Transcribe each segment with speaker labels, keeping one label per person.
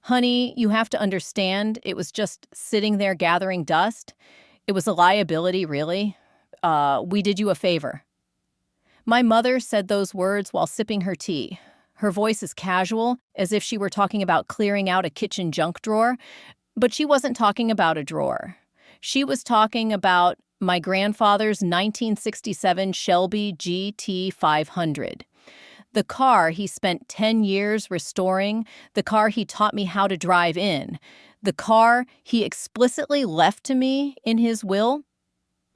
Speaker 1: Honey, you have to understand, it was just sitting there gathering dust. It was a liability, really. We did you a favor. My mother said those words while sipping her tea. Her voice is casual, as if she were talking about clearing out a kitchen junk drawer, but she wasn't talking about a drawer. She was talking about my grandfather's 1967 Shelby GT 500. The car he spent 10 years restoring, the car he taught me how to drive in, the car he explicitly left to me in his will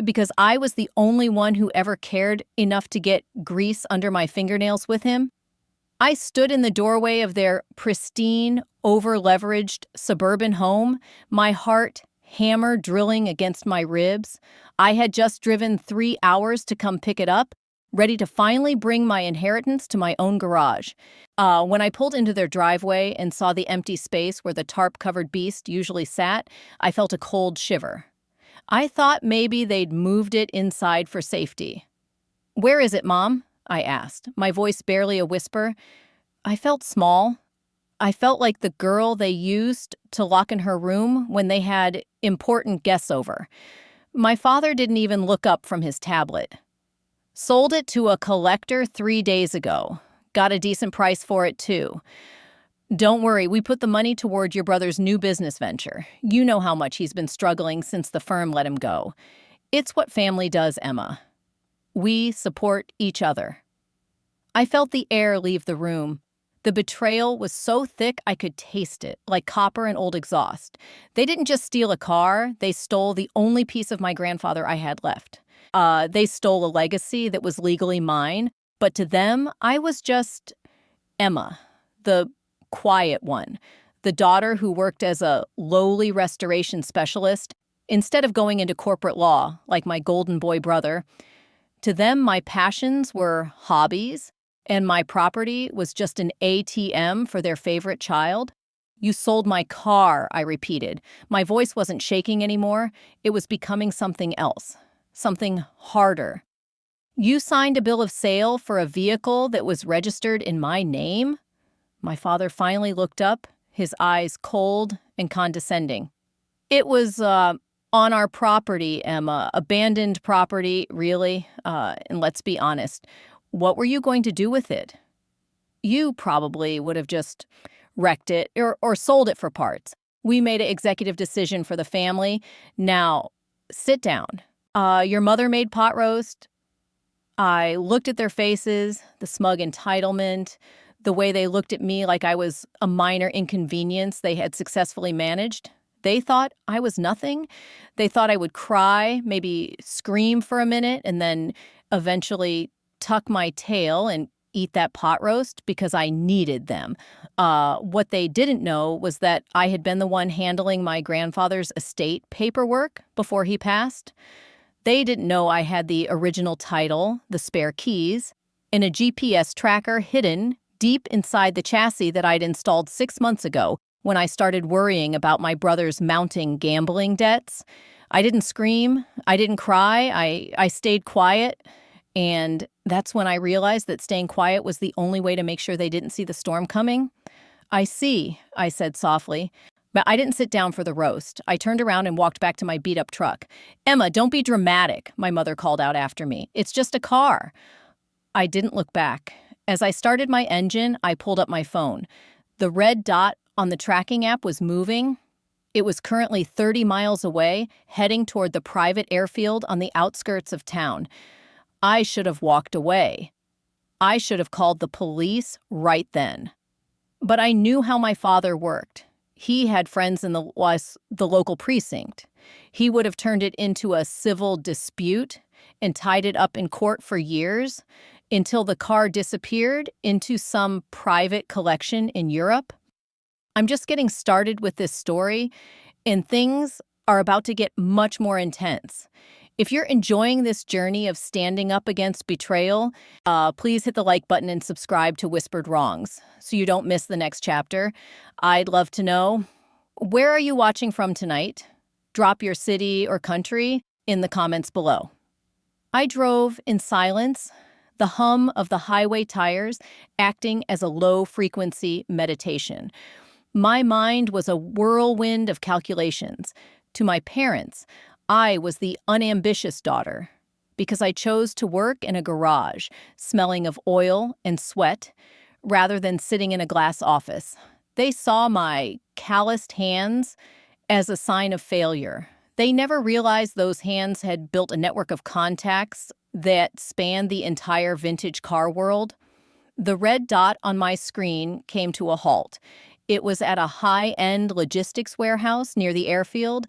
Speaker 1: because I was the only one who ever cared enough to get grease under my fingernails with him. I stood in the doorway of their pristine, over-leveraged suburban home, my heart hammer drilling against my ribs. I had just driven 3 hours to come pick it up, ready to finally bring my inheritance to my own garage. When I pulled into their driveway and saw the empty space where the tarp-covered beast usually sat, I felt a cold shiver. I thought maybe they'd moved it inside for safety. "Where is it, Mom?" I asked, my voice barely a whisper. I felt small. I felt like the girl they used to lock in her room when they had important guests over. My father didn't even look up from his tablet. "Sold it to a collector 3 days ago. Got a decent price for it, too. Don't worry, we put the money toward your brother's new business venture. You know how much he's been struggling since the firm let him go. It's what family does, Emma. We support each other." I felt the air leave the room. The betrayal was so thick I could taste it, like copper and old exhaust. They didn't just steal a car, they stole the only piece of my grandfather I had left. They stole a legacy that was legally mine, but to them, I was just Emma, the quiet one, the daughter who worked as a lowly restoration specialist instead of going into corporate law like my golden boy brother. To them, my passions were hobbies, and my property was just an ATM for their favorite child. "You sold my car," I repeated. My voice wasn't shaking anymore. It was becoming something else, something harder. "You signed a bill of sale for a vehicle that was registered in my name?" My father finally looked up, his eyes cold and condescending. "It was, on our property, Emma. Abandoned property, really. And let's be honest. What were you going to do with it? You probably would have just wrecked it or sold it for parts. We made an executive decision for the family. Now, sit down. Your mother made pot roast." I looked at their faces, the smug entitlement, the way they looked at me like I was a minor inconvenience they had successfully managed. They thought I was nothing. They thought I would cry, maybe scream for a minute, and then eventually tuck my tail and eat that pot roast because I needed them. What they didn't know was that I had been the one handling my grandfather's estate paperwork before he passed. They didn't know I had the original title, the spare keys, and a GPS tracker hidden deep inside the chassis that I'd installed 6 months ago when I started worrying about my brother's mounting gambling debts. I didn't scream. I didn't cry. I stayed quiet. And that's when I realized that staying quiet was the only way to make sure they didn't see the storm coming. "I see," I said softly. But I didn't sit down for the roast. I turned around and walked back to my beat-up truck. "Emma, don't be dramatic," my mother called out after me. "It's just a car." I didn't look back. As I started my engine, I pulled up my phone. The red dot on the tracking app was moving. It was currently 30 miles away, heading toward the private airfield on the outskirts of town. I should have walked away. I should have called the police right then. But I knew how my father worked. He had friends in the local precinct. He would have turned it into a civil dispute and tied it up in court for years until the car disappeared into some private collection in Europe. I'm just getting started with this story, and things are about to get much more intense. If you're enjoying this journey of standing up against betrayal, please hit the like button and subscribe to Whispered Wrongs so you don't miss the next chapter. I'd love to know, where are you watching from tonight? Drop your city or country in the comments below. I drove in silence, the hum of the highway tires acting as a low-frequency meditation. My mind was a whirlwind of calculations. To my parents, I was the unambitious daughter because I chose to work in a garage, smelling of oil and sweat, rather than sitting in a glass office. They saw my calloused hands as a sign of failure. They never realized those hands had built a network of contacts that spanned the entire vintage car world. The red dot on my screen came to a halt. It was at a high-end logistics warehouse near the airfield.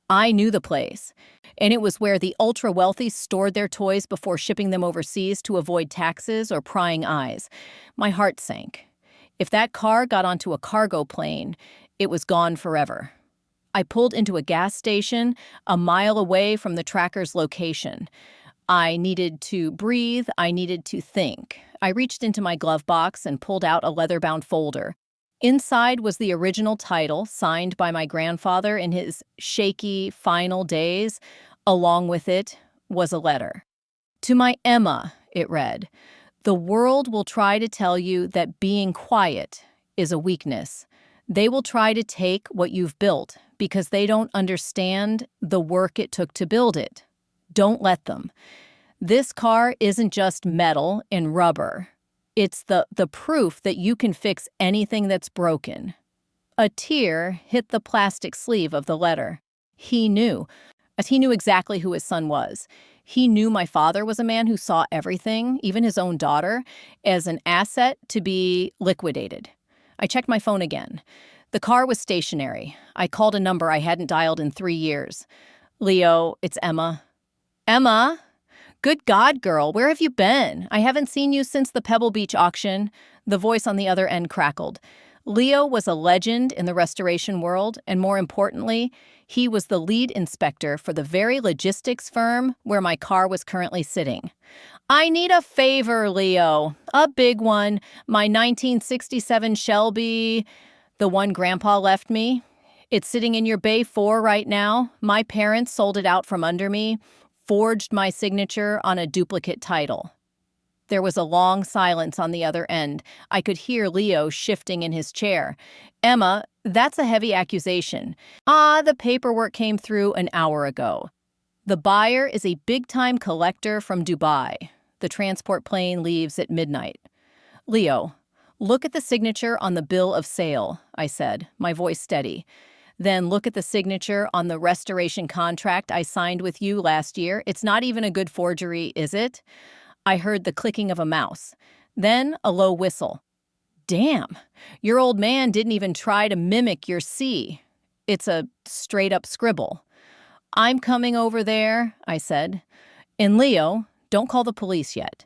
Speaker 1: I knew the place, and it was where the ultra-wealthy stored their toys before shipping them overseas to avoid taxes or prying eyes. My heart sank. If that car got onto a cargo plane, it was gone forever. I pulled into a gas station a mile away from the tracker's location. I needed to breathe. I needed to think. I reached into my glove box and pulled out a leather-bound folder. Inside was the original title, signed by my grandfather in his shaky final days. Along with it was a letter. To my Emma, it read, "The world will try to tell you that being quiet is a weakness. They will try to take what you've built because they don't understand the work it took to build it. Don't let them. This car isn't just metal and rubber. It's the proof that you can fix anything that's broken." A tear hit the plastic sleeve of the letter. He knew. He knew exactly who his son was. He knew my father was a man who saw everything, even his own daughter, as an asset to be liquidated. I checked my phone again. The car was stationary. I called a number I hadn't dialed in 3 years. "Leo, it's Emma." "Emma? Good God, girl, where have you been? I haven't seen you since the Pebble Beach auction." The voice on the other end crackled. Leo was a legend in the restoration world, and more importantly, he was the lead inspector for the very logistics firm where my car was currently sitting. "I need a favor, Leo. A big one. My 1967 Shelby, the one Grandpa left me. It's sitting in your Bay 4 right now. My parents sold it out from under me, forged my signature on a duplicate title." There was a long silence on the other end. I could hear Leo shifting in his chair. "Emma, that's a heavy accusation." The paperwork came through an hour ago. The buyer is a big-time collector from Dubai. The transport plane leaves at midnight." "Leo, look at the signature on the bill of sale," I said, my voice steady. "Then look at the signature on the restoration contract I signed with you last year. It's not even a good forgery, is it?" I heard the clicking of a mouse. Then a low whistle. "Damn, your old man didn't even try to mimic your C. It's a straight-up scribble." "I'm coming over there," I said. "And Leo, don't call the police yet.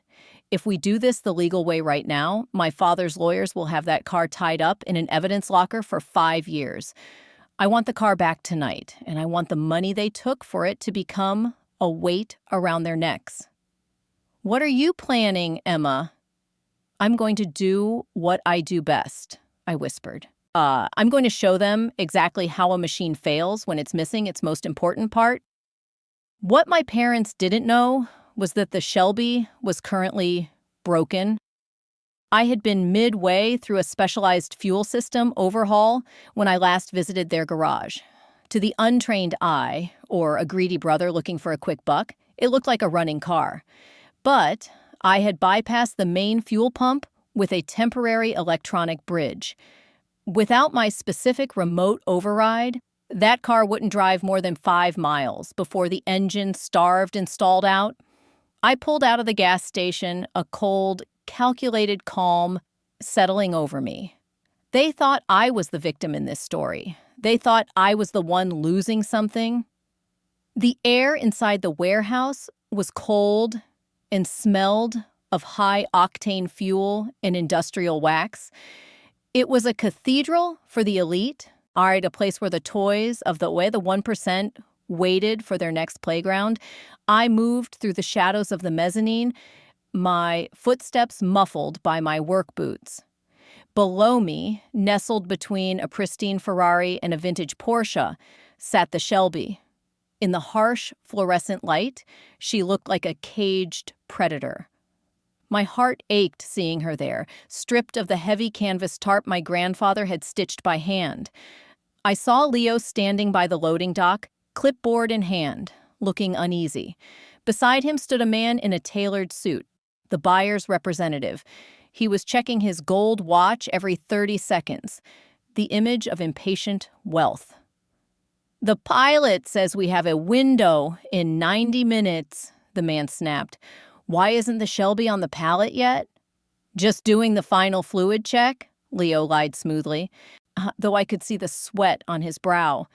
Speaker 1: If we do this the legal way right now, my father's lawyers will have that car tied up in an evidence locker for 5 years. I want the car back tonight, and I want the money they took for it to become a weight around their necks." "What are you planning, Emma?" "I'm going to do what I do best," I whispered. I'm going to show them exactly how a machine fails when it's missing its most important part." What my parents didn't know was that the Shelby was currently broken. I had been midway through a specialized fuel system overhaul when I last visited their garage. To the untrained eye, or a greedy brother looking for a quick buck, it looked like a running car. But I had bypassed the main fuel pump with a temporary electronic bridge. Without my specific remote override, that car wouldn't drive more than 5 miles before the engine starved and stalled out. I pulled out of the gas station, a cold, calculated calm settling over me. They thought I was the victim in this story. They thought I was the one losing something. The air inside the warehouse was cold and smelled of high-octane fuel and industrial wax. It was a cathedral for the elite, all right, a place where the toys of the 1% waited for their next playground. I moved through the shadows of the mezzanine, my footsteps muffled by my work boots. Below me, nestled between a pristine Ferrari and a vintage Porsche, sat the Shelby. In the harsh, fluorescent light, she looked like a caged predator. My heart ached seeing her there, stripped of the heavy canvas tarp my grandfather had stitched by hand. I saw Leo standing by the loading dock, clipboard in hand, looking uneasy. Beside him stood a man in a tailored suit, the buyer's representative. He was checking his gold watch every 30 seconds, the image of impatient wealth. "The pilot says we have a window in 90 minutes, the man snapped. "Why isn't the Shelby on the pallet yet?" "Just doing the final fluid check," Leo lied smoothly, though I could see the sweat on his brow.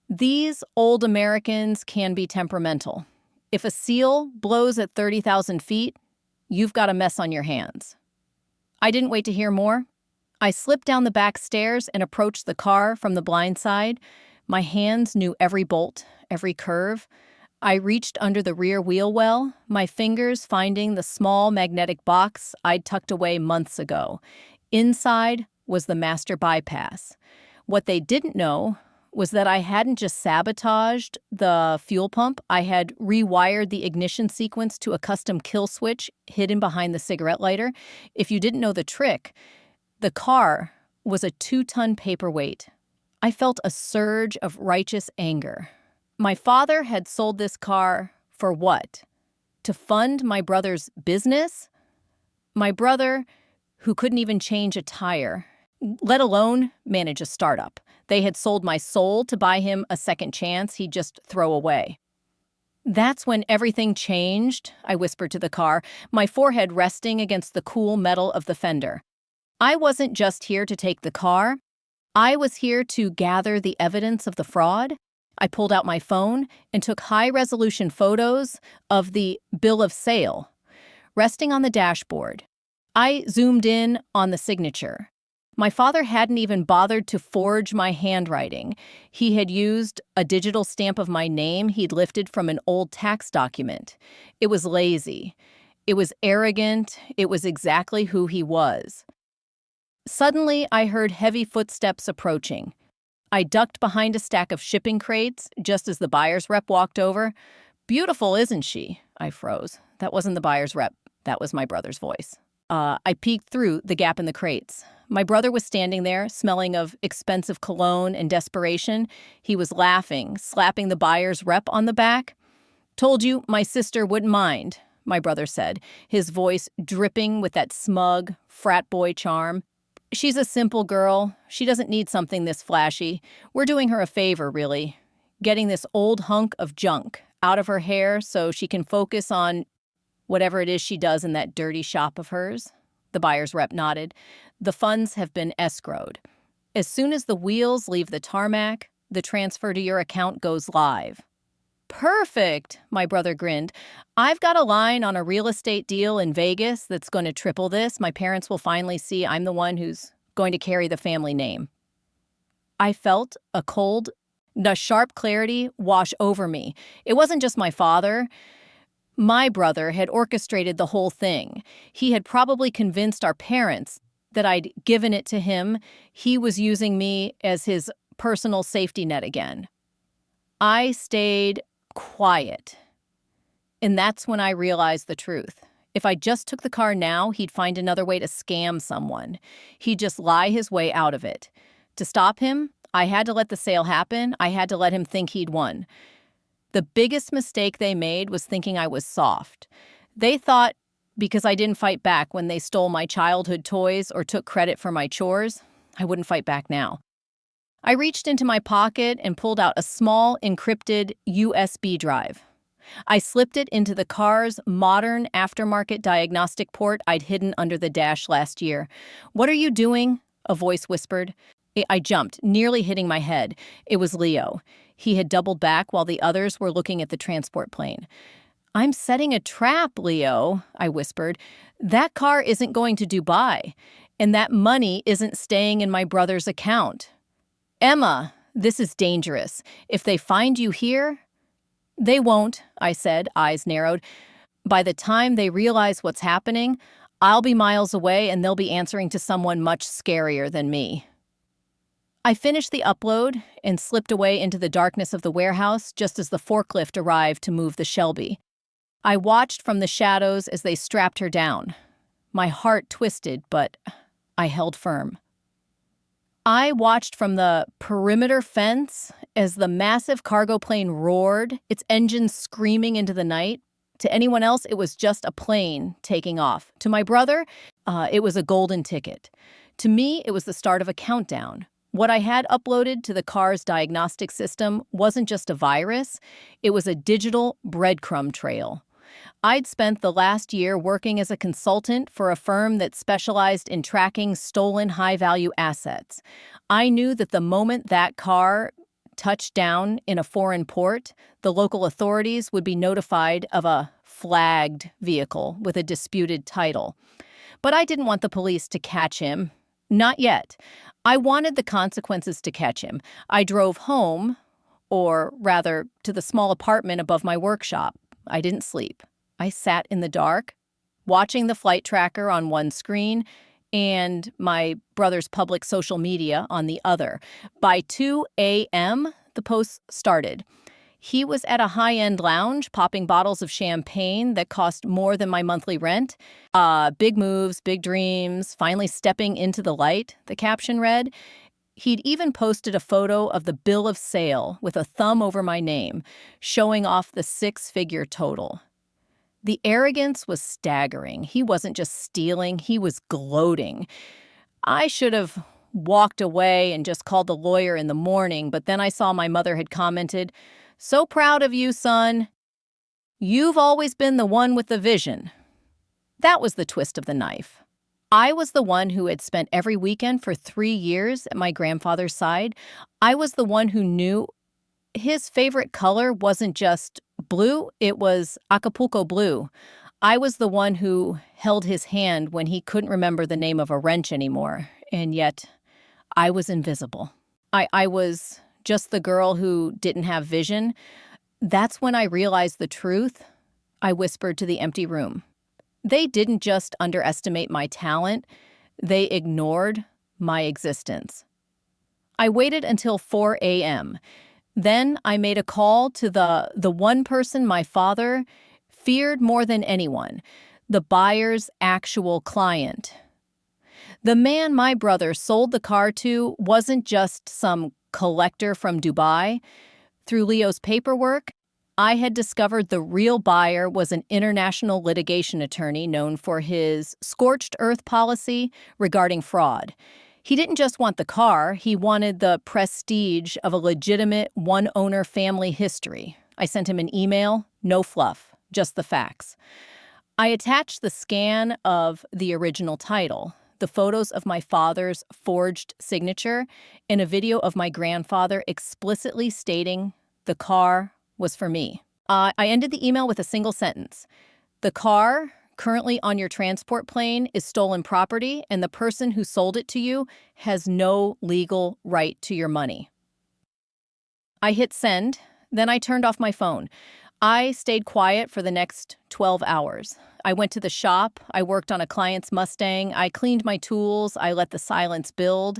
Speaker 1: These old Americans can be temperamental. If a seal blows at 30,000 feet, you've got a mess on your hands. I didn't wait to hear more. I slipped down the back stairs and approached the car from the blind side. My hands knew every bolt, every curve. I reached under the rear wheel well, my fingers finding the small magnetic box I'd tucked away months ago. Inside was the master bypass. What they didn't know was that I hadn't just sabotaged the fuel pump, I had rewired the ignition sequence to a custom kill switch hidden behind the cigarette lighter. If you didn't know the trick, the car was a 2-ton paperweight. I felt a surge of righteous anger. My father had sold this car for what? To fund my brother's business? My brother, who couldn't even change a tire, let alone manage a startup. They had sold my soul to buy him a second chance he'd just throw away. "That's when everything changed," I whispered to the car, my forehead resting against the cool metal of the fender. I wasn't just here to take the car. I was here to gather the evidence of the fraud. I pulled out my phone and took high-resolution photos of the bill of sale. Resting on the dashboard, I zoomed in on the signature. My father hadn't even bothered to forge my handwriting. He had used a digital stamp of my name he'd lifted from an old tax document. It was lazy. It was arrogant. It was exactly who he was. Suddenly, I heard heavy footsteps approaching. I ducked behind a stack of shipping crates just as the buyer's rep walked over. "Beautiful, isn't she?" I froze. That wasn't the buyer's rep. That was my brother's voice. I peeked through the gap in the crates. My brother was standing there, smelling of expensive cologne and desperation. He was laughing, slapping the buyer's rep on the back. "Told you my sister wouldn't mind," my brother said, his voice dripping with that smug, frat boy charm. "She's a simple girl. She doesn't need something this flashy. We're doing her a favor, really. Getting this old hunk of junk out of her hair so she can focus on whatever it is she does in that dirty shop of hers." The buyer's rep nodded. "The funds have been escrowed. As soon as the wheels leave the tarmac, the transfer to your account goes live." "Perfect," my brother grinned. "I've got a line on a real estate deal in Vegas that's going to triple this. My parents will finally see I'm the one who's going to carry the family name." I felt a sharp clarity wash over me. It wasn't just my father. My brother had orchestrated the whole thing. He had probably convinced our parents that I'd given it to him. He was using me as his personal safety net again. I stayed quiet. And that's when I realized the truth. If I just took the car now, he'd find another way to scam someone. He'd just lie his way out of it. To stop him, I had to let the sale happen. I had to let him think he'd won. The biggest mistake they made was thinking I was soft. They thought because I didn't fight back when they stole my childhood toys or took credit for my chores, I wouldn't fight back now. I reached into my pocket and pulled out a small encrypted USB drive. I slipped it into the car's modern aftermarket diagnostic port I'd hidden under the dash last year. "What are you doing?" a voice whispered. I jumped, nearly hitting my head. It was Leo. He had doubled back while the others were looking at the transport plane. "I'm setting a trap, Leo," I whispered. "That car isn't going to Dubai, and that money isn't staying in my brother's account. Emma, this is dangerous. If they find you here—" "They won't," I said, eyes narrowed. "By the time they realize what's happening, I'll be miles away and they'll be answering to someone much scarier than me." I finished the upload and slipped away into the darkness of the warehouse just as the forklift arrived to move the Shelby. I watched from the shadows as they strapped her down. My heart twisted, but I held firm. I watched from the perimeter fence as the massive cargo plane roared, its engines screaming into the night. To anyone else, it was just a plane taking off. To my brother, it was a golden ticket. To me, it was the start of a countdown. What I had uploaded to the car's diagnostic system wasn't just a virus, it was a digital breadcrumb trail. I'd spent the last year working as a consultant for a firm that specialized in tracking stolen high-value assets. I knew that the moment that car touched down in a foreign port, the local authorities would be notified of a flagged vehicle with a disputed title. But I didn't want the police to catch him. Not yet. I wanted the consequences to catch him. I drove home, or rather, to the small apartment above my workshop. I didn't sleep. I sat in the dark, watching the flight tracker on one screen and my brother's public social media on the other. By 2 a.m., the posts started. He was at a high-end lounge popping bottles of champagne that cost more than my monthly rent. Big moves, big dreams, finally stepping into the light, the caption read. He'd even posted a photo of the bill of sale with a thumb over my name, showing off the six-figure total. The arrogance was staggering. He wasn't just stealing, he was gloating. I should have walked away and just called the lawyer in the morning, but then I saw my mother had commented, "So proud of you, son. You've always been the one with the vision." That was the twist of the knife. I was the one who had spent every weekend for 3 years at my grandfather's side. I was the one who knew his favorite color wasn't just blue, it was Acapulco blue. I was the one who held his hand when he couldn't remember the name of a wrench anymore, and yet I was invisible. I was just the girl who didn't have vision. That's when I realized the truth. I whispered to the empty room. They didn't just underestimate my talent, they ignored my existence. I waited until 4 a.m. Then I made a call to the one person my father feared more than anyone, the buyer's actual client. The man my brother sold the car to wasn't just some collector from Dubai. Through Leo's paperwork, I had discovered the real buyer was an international litigation attorney known for his scorched earth policy regarding fraud. He didn't just want the car, he wanted the prestige of a legitimate one-owner family history. I sent him an email, no fluff, just the facts. I attached the scan of the original title, the photos of my father's forged signature, and a video of my grandfather explicitly stating the car was for me. I ended the email with a single sentence. The car currently on your transport plane is stolen property, and the person who sold it to you has no legal right to your money. I hit send, then I turned off my phone. I stayed quiet for the next 12 hours. I went to the shop, I worked on a client's Mustang, I cleaned my tools, I let the silence build.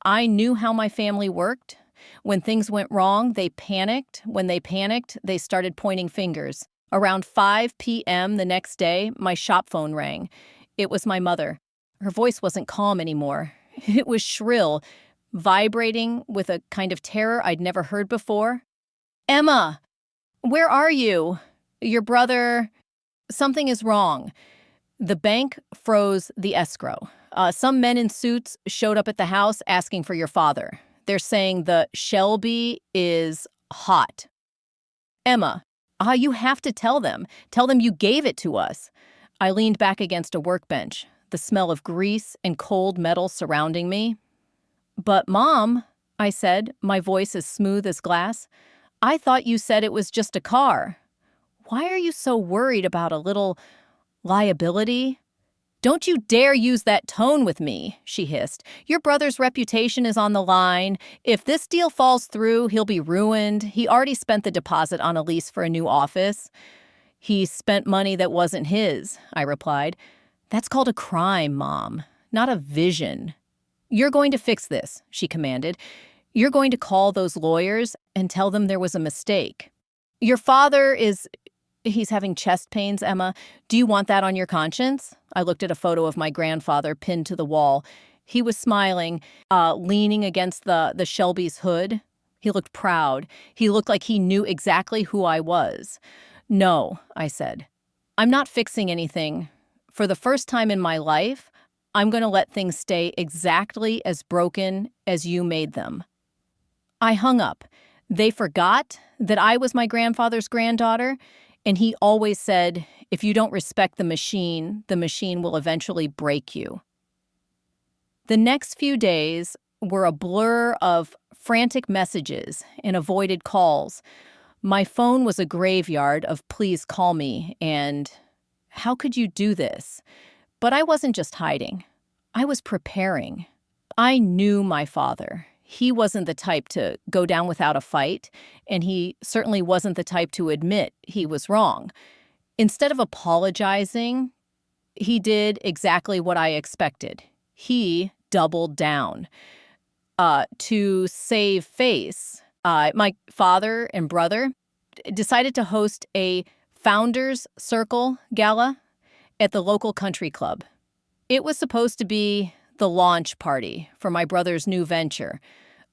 Speaker 1: I knew how my family worked. When things went wrong, they panicked. When they panicked, they started pointing fingers. Around 5 p.m. the next day, my shop phone rang. It was my mother. Her voice wasn't calm anymore. It was shrill, vibrating with a kind of terror I'd never heard before. "Emma, where are you? Your brother... Something is wrong." The bank froze the escrow. Some men in suits showed up at the house asking for your father. They're saying the Shelby is hot. "Emma, you have to tell them. Tell them you gave it to us." I leaned back against a workbench, the smell of grease and cold metal surrounding me. "But Mom," I said, my voice as smooth as glass, "I thought you said it was just a car. Why are you so worried about a little liability?" "Don't you dare use that tone with me," she hissed. "Your brother's reputation is on the line. If this deal falls through, he'll be ruined. He already spent the deposit on a lease for a new office." "He spent money that wasn't his," I replied. "That's called a crime, Mom, not a vision." "You're going to fix this," she commanded. "You're going to call those lawyers and tell them there was a mistake. Your father is He's having chest pains, Emma. Do you want that on your conscience? I looked at a photo of my grandfather pinned to the wall. He was smiling, leaning against the Shelby's hood. He looked proud. He looked like he knew exactly who I was. No, I said. I'm not fixing anything. For the first time in my life, I'm going to let things stay exactly as broken as you made them. I hung up. They forgot that I was my grandfather's granddaughter, and he always said, if you don't respect the machine will eventually break you. The next few days were a blur of frantic messages and avoided calls. My phone was a graveyard of please call me and how could you do this? But I wasn't just hiding. I was preparing. I knew my father. He wasn't the type to go down without a fight, and he certainly wasn't the type to admit he was wrong. Instead of apologizing, he did exactly what I expected. He doubled down. To save face, my father and brother decided to host a Founders Circle gala at the local country club. It was supposed to be the launch party for my brother's new venture,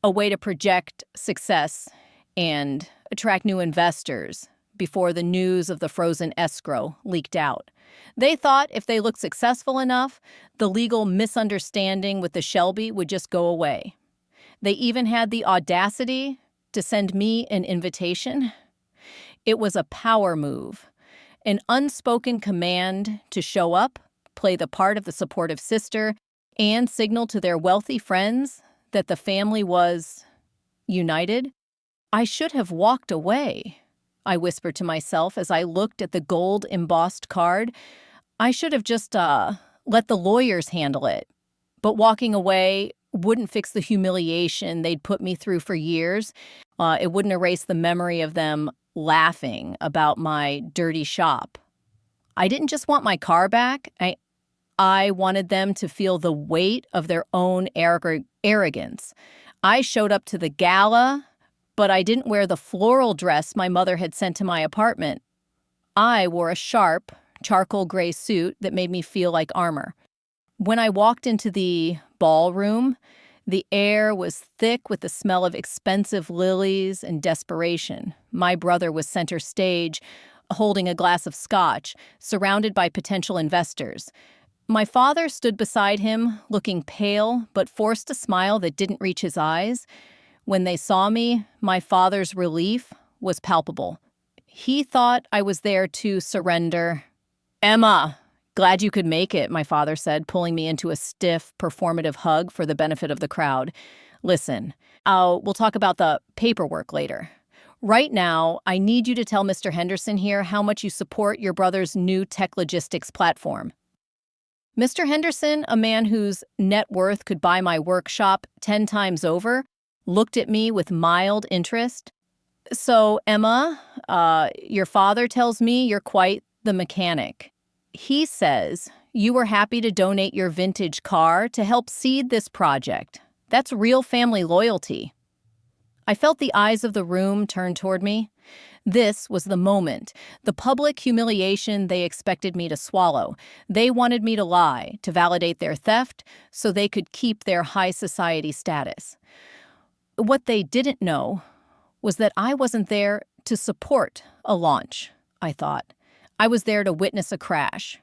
Speaker 1: a way to project success and attract new investors before the news of the frozen escrow leaked out. They thought if they looked successful enough, the legal misunderstanding with the Shelby would just go away. They even had the audacity to send me an invitation. It was a power move, an unspoken command to show up, play the part of the supportive sister, and signal to their wealthy friends that the family was united. I should have walked away, I whispered to myself as I looked at the gold-embossed card. I should have just let the lawyers handle it. But walking away wouldn't fix the humiliation they'd put me through for years. It wouldn't erase the memory of them laughing about my dirty shop. I didn't just want my car back. I wanted them to feel the weight of their own arrogance. I showed up to the gala, but I didn't wear the floral dress my mother had sent to my apartment. I wore a sharp, charcoal gray suit that made me feel like armor. When I walked into the ballroom, the air was thick with the smell of expensive lilies and desperation. My brother was center stage, holding a glass of scotch, surrounded by potential investors. My father stood beside him, looking pale, but forced a smile that didn't reach his eyes. When they saw me, my father's relief was palpable. He thought I was there to surrender. "Emma, glad you could make it," my father said, pulling me into a stiff, performative hug for the benefit of the crowd. "Listen, we'll talk about the paperwork later. Right now, I need you to tell Mr. Henderson here how much you support your brother's new tech logistics platform." Mr. Henderson, a man whose net worth could buy my workshop 10 times over, looked at me with mild interest. "So, Emma, your father tells me you're quite the mechanic. He says you were happy to donate your vintage car to help seed this project. That's real family loyalty." I felt the eyes of the room turn toward me. This was the moment, the public humiliation they expected me to swallow. They wanted me to lie, to validate their theft, so they could keep their high society status. What they didn't know was that I wasn't there to support a launch, I thought. I was there to witness a crash.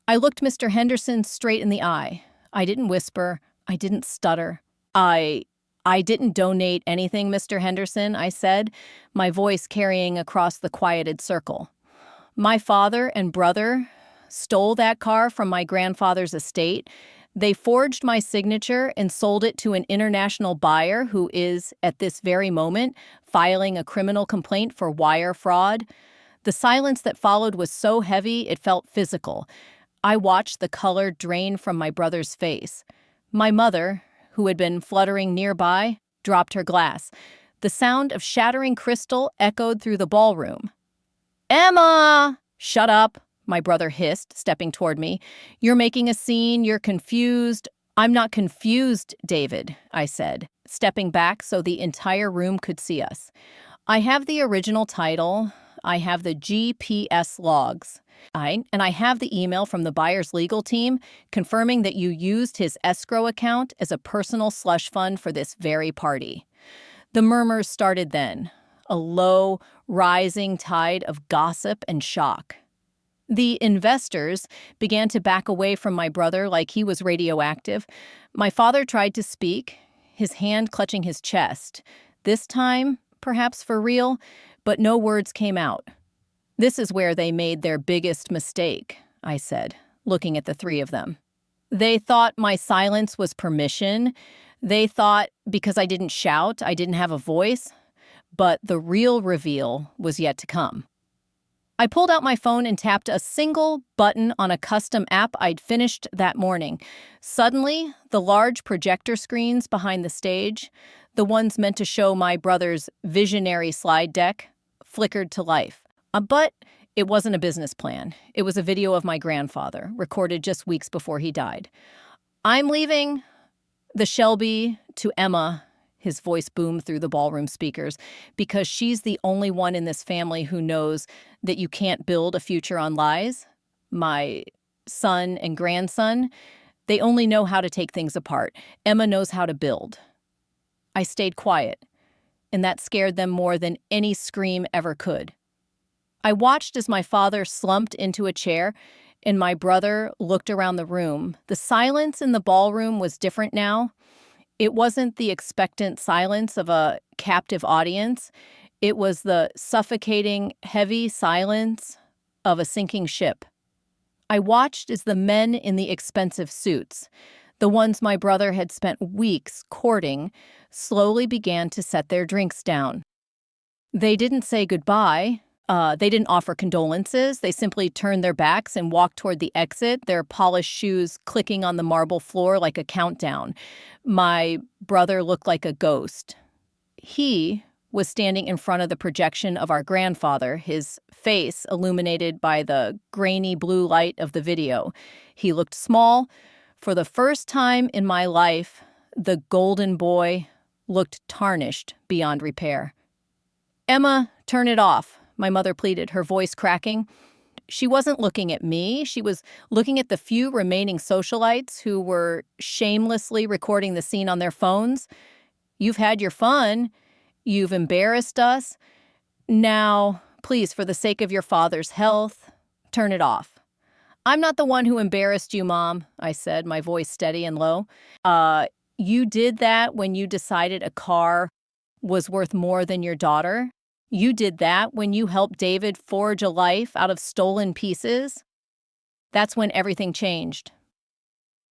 Speaker 1: I looked Mr. Henderson straight in the eye. I didn't whisper. I didn't stutter. I didn't donate anything, Mr. Henderson, I said, my voice carrying across the quieted circle. My father and brother stole that car from my grandfather's estate. They forged my signature and sold it to an international buyer who is, at this very moment, filing a criminal complaint for wire fraud. The silence that followed was so heavy it felt physical. I watched the color drain from my brother's face. My mother, who had been fluttering nearby, dropped her glass. The sound of shattering crystal echoed through the ballroom. "Emma!" "Shut up," my brother hissed, stepping toward me. "You're making a scene. You're confused." "I'm not confused, David," I said, stepping back so the entire room could see us. "I have the original title. I have the GPS logs. And I have the email from the buyer's legal team confirming that you used his escrow account as a personal slush fund for this very party. The murmurs started then, a low, rising tide of gossip and shock. The investors began to back away from my brother like he was radioactive. My father tried to speak, his hand clutching his chest. This time, perhaps for real, but no words came out. "This is where they made their biggest mistake," I said, looking at the three of them. They thought my silence was permission. They thought because I didn't shout, I didn't have a voice. But the real reveal was yet to come. I pulled out my phone and tapped a single button on a custom app I'd finished that morning. Suddenly, the large projector screens behind the stage, the ones meant to show my brother's visionary slide deck, flickered to life. But it wasn't a business plan. It was a video of my grandfather, recorded just weeks before he died. "I'm leaving the Shelby to Emma," his voice boomed through the ballroom speakers, "because she's the only one in this family who knows that you can't build a future on lies. My son and grandson, they only know how to take things apart. Emma knows how to build." I stayed quiet, and that scared them more than any scream ever could. I watched as my father slumped into a chair and my brother looked around the room. The silence in the ballroom was different now. It wasn't the expectant silence of a captive audience. It was the suffocating, heavy silence of a sinking ship. I watched as the men in the expensive suits, the ones my brother had spent weeks courting, slowly began to set their drinks down. They didn't say goodbye. They didn't offer condolences. They simply turned their backs and walked toward the exit, their polished shoes clicking on the marble floor like a countdown. My brother looked like a ghost. He was standing in front of the projection of our grandfather, his face illuminated by the grainy blue light of the video. He looked small. For the first time in my life, the golden boy looked tarnished beyond repair. "Emma, turn it off," my mother pleaded, her voice cracking. She wasn't looking at me. She was looking at the few remaining socialites who were shamelessly recording the scene on their phones. "You've had your fun. You've embarrassed us. Now, please, for the sake of your father's health, turn it off." "I'm not the one who embarrassed you, Mom," I said, my voice steady and low. You did that when you decided a car was worth more than your daughter. You did that when you helped David forge a life out of stolen pieces. That's when everything changed."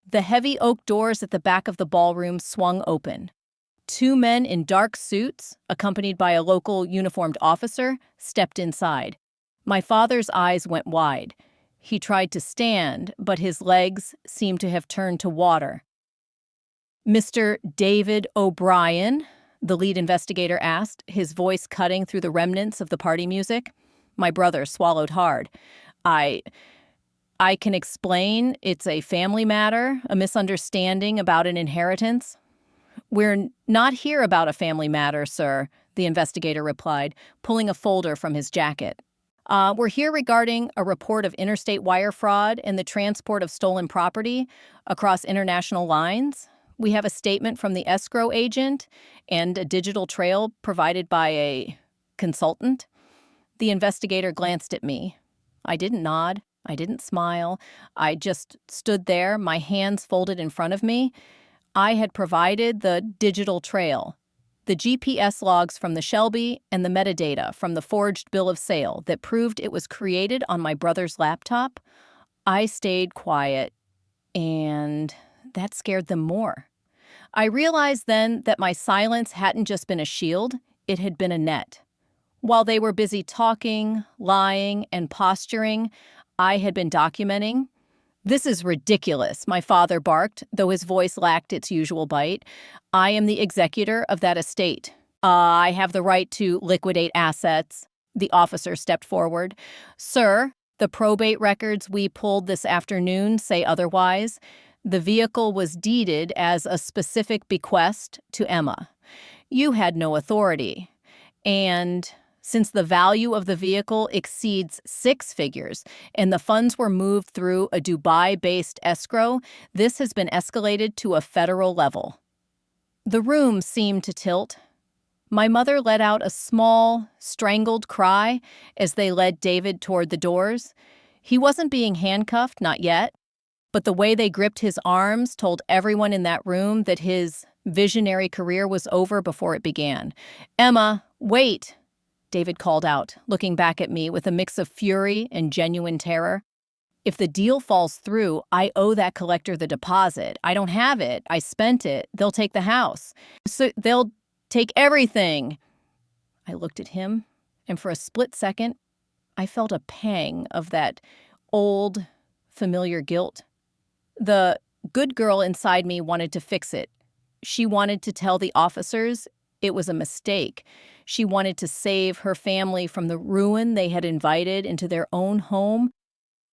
Speaker 1: The heavy oak doors at the back of the ballroom swung open. Two men in dark suits, accompanied by a local uniformed officer, stepped inside. My father's eyes went wide. He tried to stand, but his legs seemed to have turned to water. "Mr. David O'Brien?" the lead investigator asked, his voice cutting through the remnants of the party music. My brother swallowed hard. I can explain. It's a family matter, a misunderstanding about an inheritance." "We're not here about a family matter, sir," the investigator replied, pulling a folder from his jacket. We're here regarding a report of interstate wire fraud and the transport of stolen property across international lines. We have a statement from the escrow agent and a digital trail provided by a consultant." The investigator glanced at me. I didn't nod. I didn't smile. I just stood there, my hands folded in front of me. I had provided the digital trail, the GPS logs from the Shelby and the metadata from the forged bill of sale that proved it was created on my brother's laptop. I stayed quiet, and that scared them more. I realized then that my silence hadn't just been a shield, it had been a net. While they were busy talking, lying, and posturing, I had been documenting. "This is ridiculous," my father barked, though his voice lacked its usual bite. "I am the executor of that estate. I have the right to liquidate assets." The officer stepped forward. "Sir, the probate records we pulled this afternoon say otherwise. The vehicle was deeded as a specific bequest to Emma. You had no authority. And Since the value of the vehicle exceeds six figures and the funds were moved through a Dubai-based escrow, this has been escalated to a federal level. The room seemed to tilt. My mother let out a small, strangled cry as they led David toward the doors. He wasn't being handcuffed, not yet, but the way they gripped his arms told everyone in that room that his visionary career was over before it began. "Emma, wait!" David called out, looking back at me with a mix of fury and genuine terror. "If the deal falls through, I owe that collector the deposit. I don't have it. I spent it. They'll take the house. So they'll take everything." I looked at him, and for a split second, I felt a pang of that old, familiar guilt. The good girl inside me wanted to fix it. She wanted to tell the officers it was a mistake. She wanted to save her family from the ruin they had invited into their own home.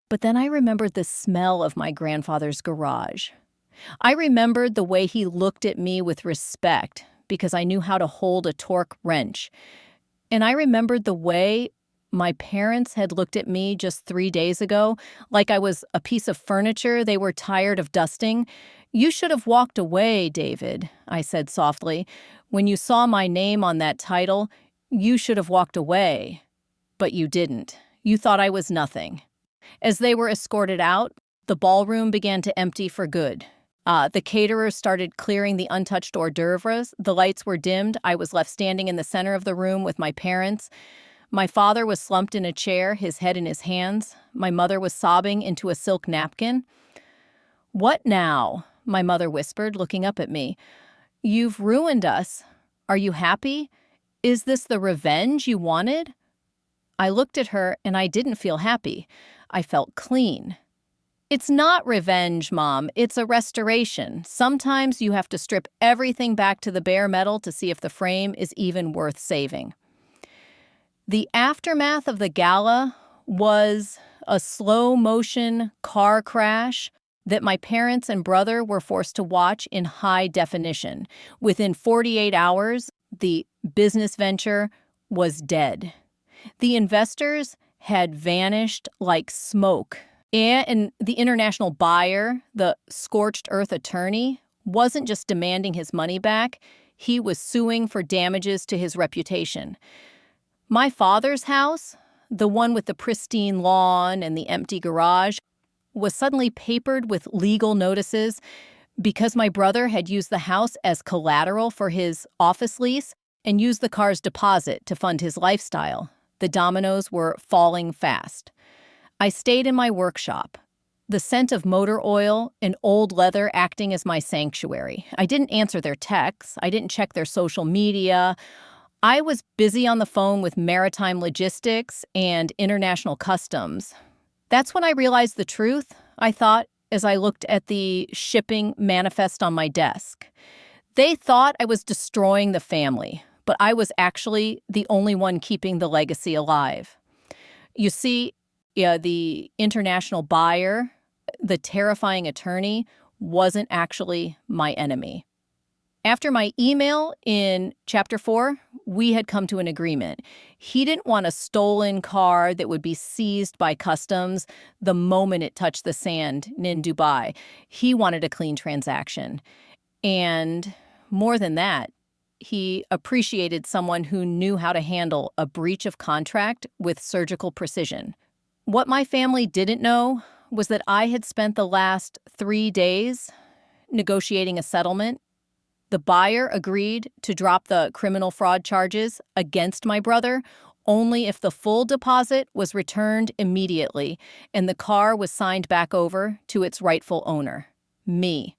Speaker 1: But then I remembered the smell of my grandfather's garage. I remembered the way he looked at me with respect because I knew how to hold a torque wrench. And I remembered the way my parents had looked at me just 3 days ago, like I was a piece of furniture they were tired of dusting. "You should have walked away, David," I said softly. "When you saw my name on that title, you should have walked away. But you didn't. You thought I was nothing." As they were escorted out, the ballroom began to empty for good. The caterers started clearing the untouched hors d'oeuvres. The lights were dimmed. I was left standing in the center of the room with my parents. My father was slumped in a chair, his head in his hands. My mother was sobbing into a silk napkin. "What now?" my mother whispered, looking up at me. "You've ruined us. Are you happy? Is this the revenge you wanted?" I looked at her and I didn't feel happy. I felt clean. "It's not revenge, Mom. It's a restoration. Sometimes you have to strip everything back to the bare metal to see if the frame is even worth saving." The aftermath of the gala was a slow-motion car crash that my parents and brother were forced to watch in high definition. Within 48 hours, the business venture was dead. The investors had vanished like smoke, and the international buyer, the scorched earth attorney, wasn't just demanding his money back, he was suing for damages to his reputation. My father's house, the one with the pristine lawn and the empty garage, was suddenly papered with legal notices because my brother had used the house as collateral for his office lease and used the car's deposit to fund his lifestyle. The dominoes were falling fast. I stayed in my workshop, the scent of motor oil and old leather acting as my sanctuary. I didn't answer their texts. I didn't check their social media. I was busy on the phone with maritime logistics and international customs. That's when I realized the truth, I thought, as I looked at the shipping manifest on my desk. They thought I was destroying the family, but I was actually the only one keeping the legacy alive. You see, the international buyer, the terrifying attorney, wasn't actually my enemy. After my email in Chapter 4, we had come to an agreement. He didn't want a stolen car that would be seized by customs the moment it touched the sand in Dubai. He wanted a clean transaction. And more than that, he appreciated someone who knew how to handle a breach of contract with surgical precision. What my family didn't know was that I had spent the last 3 days negotiating a settlement. The buyer agreed to drop the criminal fraud charges against my brother only if the full deposit was returned immediately and the car was signed back over to its rightful owner, me.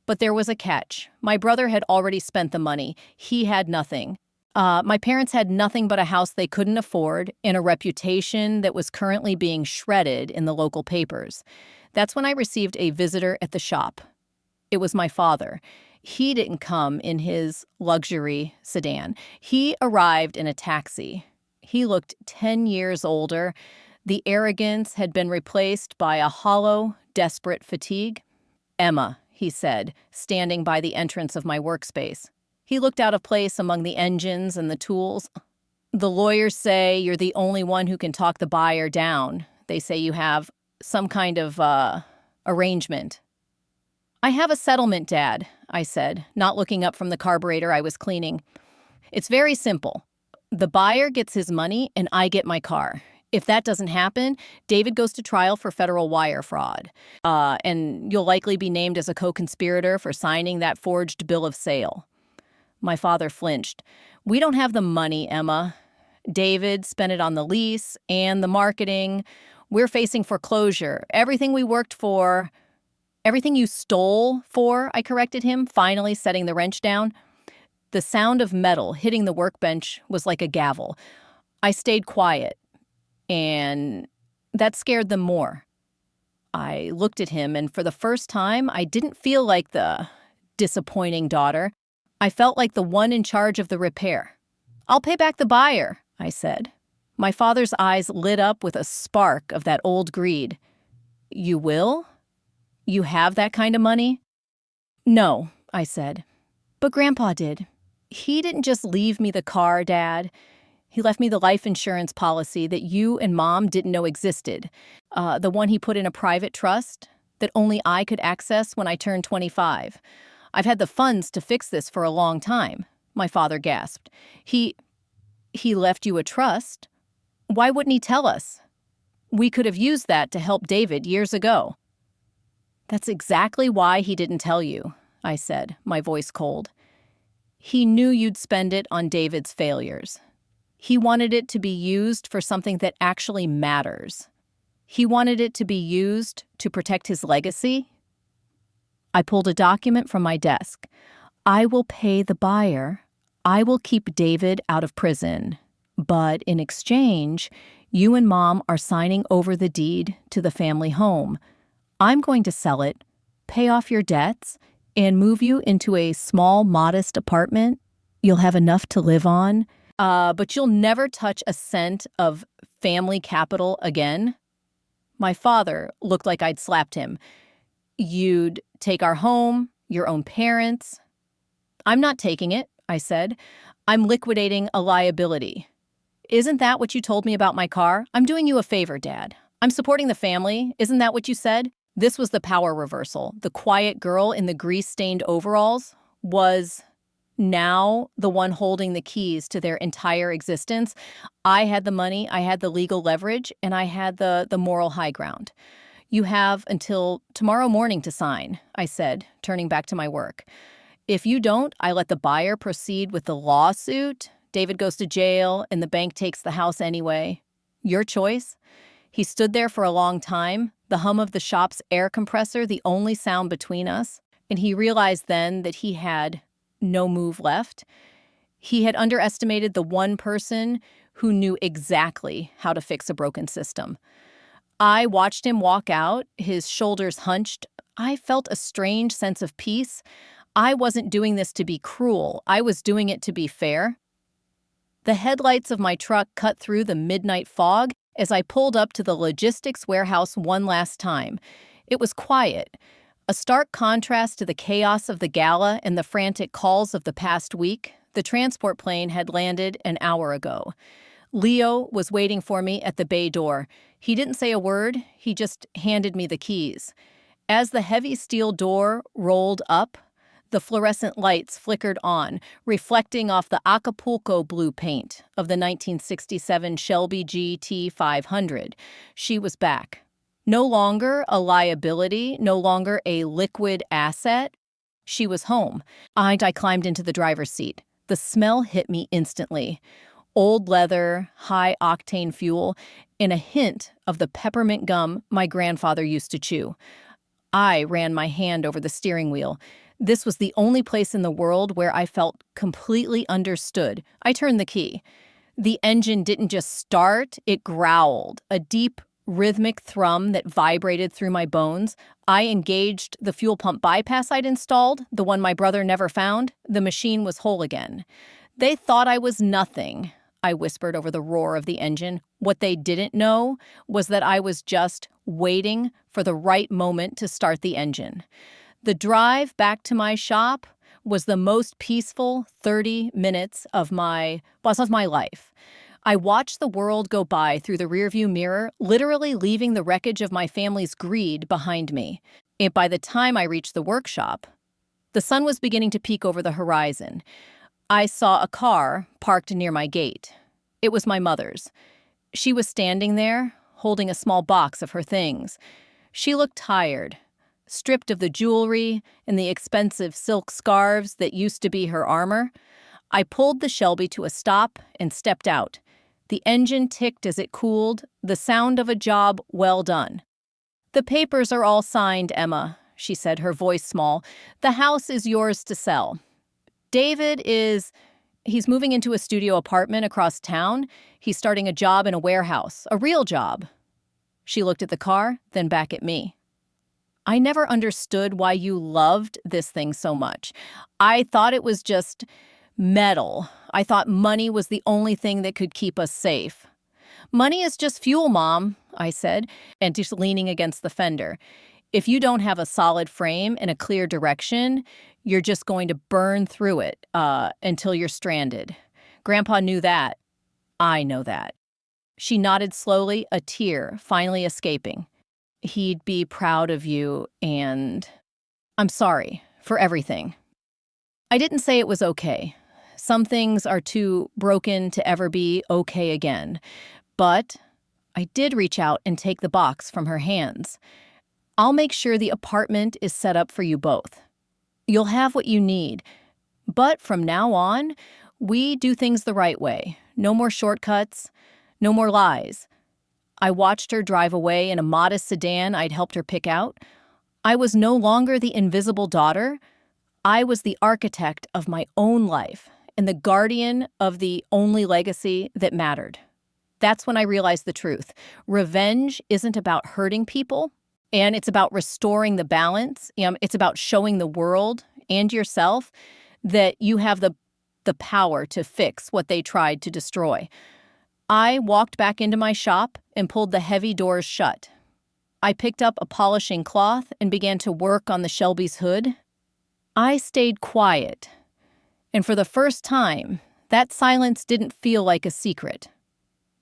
Speaker 1: But there was a catch. My brother had already spent the money. He had nothing. My parents had nothing but a house they couldn't afford and a reputation that was currently being shredded in the local papers. That's when I received a visitor at the shop. It was my father. He didn't come in his luxury sedan. He arrived in a taxi. He looked 10 years older. The arrogance had been replaced by a hollow, desperate fatigue. "Emma," he said, standing by the entrance of my workspace. He looked out of place among the engines and the tools. The lawyers say you're the only one who can talk the buyer down. They say you have some kind of arrangement. I have a settlement, Dad, I said, not looking up from the carburetor I was cleaning. It's very simple. The buyer gets his money and I get my car. If that doesn't happen, David goes to trial for federal wire fraud. And you'll likely be named as a co-conspirator for signing that forged bill of sale. My father flinched. We don't have the money, Emma. David spent it on the lease and the marketing. We're facing foreclosure. Everything we worked for, everything you stole for, I corrected him, finally setting the wrench down. The sound of metal hitting the workbench was like a gavel. I stayed quiet, and that scared them more. I looked at him, and for the first time, I didn't feel like the disappointing daughter. I felt like the one in charge of the repair. I'll pay back the buyer, I said. My father's eyes lit up with a spark of that old greed. You will? You have that kind of money? No, I said. But Grandpa did. He didn't just leave me the car, Dad. He left me the life insurance policy that you and Mom didn't know existed. The one he put in a private trust that only I could access when I turned 25. I've had the funds to fix this for a long time, my father gasped. He left you a trust? Why wouldn't he tell us? We could have used that to help David years ago. That's exactly why he didn't tell you, I said, my voice cold. He knew you'd spend it on David's failures. He wanted it to be used for something that actually matters. He wanted it to be used to protect his legacy. I pulled a document from my desk. I will pay the buyer. I will keep David out of prison. But in exchange, you and Mom are signing over the deed to the family home. I'm going to sell it, pay off your debts, and move you into a small, modest apartment. You'll have enough to live on, but you'll never touch a cent of family capital again. My father looked like I'd slapped him. You'd take our home, your own parents. I'm not taking it, I said. I'm liquidating a liability. Isn't that what you told me about my car? I'm doing you a favor, Dad. I'm supporting the family. Isn't that what you said? This was the power reversal. The quiet girl in the grease-stained overalls was now the one holding the keys to their entire existence. I had the money, I had the legal leverage, and I had the moral high ground. You have until tomorrow morning to sign, I said, turning back to my work. If you don't, I let the buyer proceed with the lawsuit. David goes to jail, and the bank takes the house anyway. Your choice. He stood there for a long time, the hum of the shop's air compressor the only sound between us, and he realized then that he had no move left. He had underestimated the one person who knew exactly how to fix a broken system. I watched him walk out, his shoulders hunched. I felt a strange sense of peace. I wasn't doing this to be cruel. I was doing it to be fair. The headlights of my truck cut through the midnight fog as I pulled up to the logistics warehouse one last time. It was quiet, a stark contrast to the chaos of the gala and the frantic calls of the past week. The transport plane had landed an hour ago. Leo was waiting for me at the bay door. He didn't say a word, he just handed me the keys. As the heavy steel door rolled up, the fluorescent lights flickered on, reflecting off the Acapulco blue paint of the 1967 Shelby GT 500. She was back. No longer a liability, no longer a liquid asset. She was home. I climbed into the driver's seat. The smell hit me instantly. Old leather, high-octane fuel, and a hint of the peppermint gum my grandfather used to chew. I ran my hand over the steering wheel. This was the only place in the world where I felt completely understood. I turned the key. The engine didn't just start, it growled, a deep, rhythmic thrum that vibrated through my bones. I engaged the fuel pump bypass I'd installed, the one my brother never found. The machine was whole again. They thought I was nothing, I whispered over the roar of the engine. What they didn't know was that I was just waiting for the right moment to start the engine. The drive back to my shop was the most peaceful 30 minutes of my life. I watched the world go by through the rearview mirror, literally leaving the wreckage of my family's greed behind me. And by the time I reached the workshop, the sun was beginning to peek over the horizon. I saw a car parked near my gate. It was my mother's. She was standing there, holding a small box of her things. She looked tired, stripped of the jewelry and the expensive silk scarves that used to be her armor. I pulled the Shelby to a stop and stepped out. The engine ticked as it cooled, the sound of a job well done. "The papers are all signed, Emma," she said, her voice small. "The house is yours to sell. He's moving into a studio apartment across town. He's starting a job in a warehouse, a real job." She looked at the car, then back at me. "I never understood why you loved this thing so much. I thought it was just metal. I thought money was the only thing that could keep us safe." "Money is just fuel, Mom," I said, and just leaning against the fender. "If you don't have a solid frame and a clear direction, you're just going to burn through it until you're stranded. Grandpa knew that. I know that." She nodded slowly, a tear finally escaping. "He'd be proud of you, and I'm sorry for everything." I didn't say it was okay. Some things are too broken to ever be okay again. But I did reach out and take the box from her hands. "I'll make sure the apartment is set up for you both. You'll have what you need. But from now on, we do things the right way. No more shortcuts, no more lies." I watched her drive away in a modest sedan I'd helped her pick out. I was no longer the invisible daughter. I was the architect of my own life and the guardian of the only legacy that mattered. That's when I realized the truth. Revenge isn't about hurting people, and it's about restoring the balance. It's about showing the world and yourself that you have the power to fix what they tried to destroy. I walked back into my shop and pulled the heavy doors shut. I picked up a polishing cloth and began to work on the Shelby's hood. I stayed quiet, and for the first time, that silence didn't feel like a secret.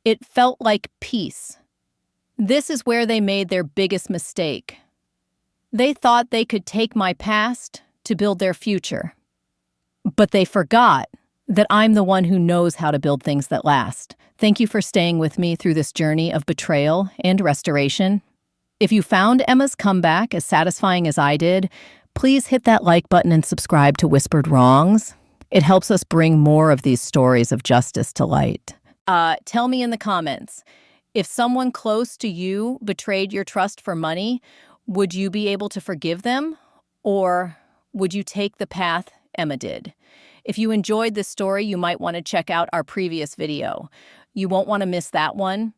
Speaker 1: It felt like peace. This is where they made their biggest mistake. They thought they could take my past to build their future. But they forgot that I'm the one who knows how to build things that last. Thank you for staying with me through this journey of betrayal and restoration. If you found Emma's comeback as satisfying as I did, please hit that like button and subscribe to Whispered Wrongs. It helps us bring more of these stories of justice to light. Tell me in the comments, if someone close to you betrayed your trust for money, would you be able to forgive them? Or would you take the path Emma did? If you enjoyed this story, you might want to check out our previous video. You won't want to miss that one.